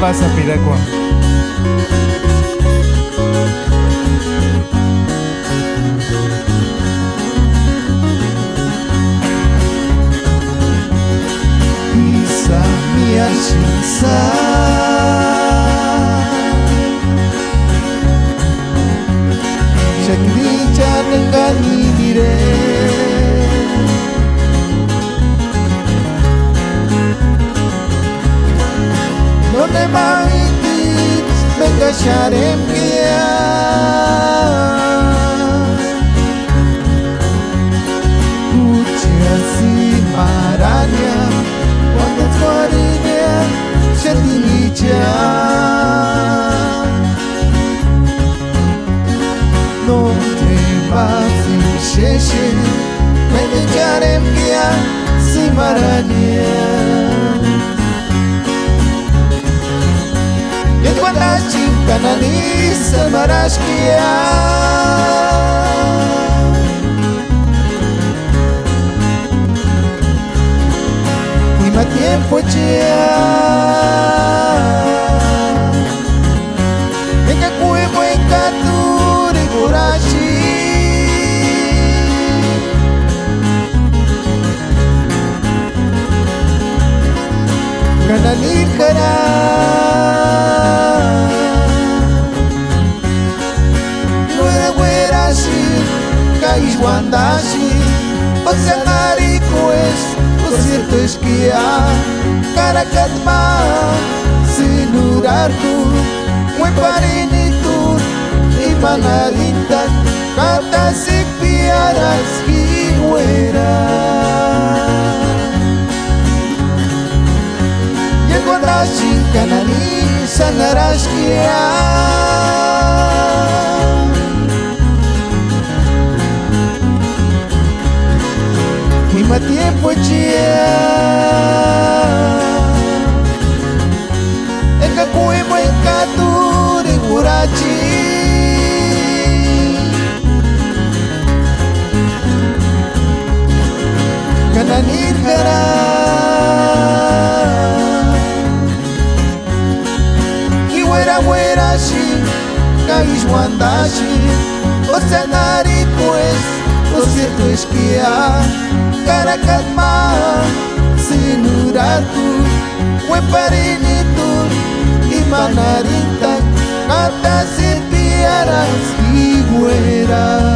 Calvaza Piracua. Isa mia shinsa Shakricha nengani dire None maiti venga sharem kia Ucia si maranya Wanda twarinya shatinicha Non te basi sheshe Mene jarem kia si maranya Kanani samarashkia Clima tiempo chia Venga cuevo en katuri burashi Kanani kara Wandashi, Oceanarico es, lo cierto es que a Caracatma, Sinurarku, Hueparinitur, y Manadita, Cartas y Piaras y Huera. Llegó Nashi, Canani, Sanarashkia. Clima tiempo chia Eka kuimo en katuri burachi Kananir kara Kiwera wera shi Kaish wandashi Oceanari pues Lo cierto es que a Caracatma, Sinuratu, Hueparinitur, y Manarita, Cartas y Piaras y Güera.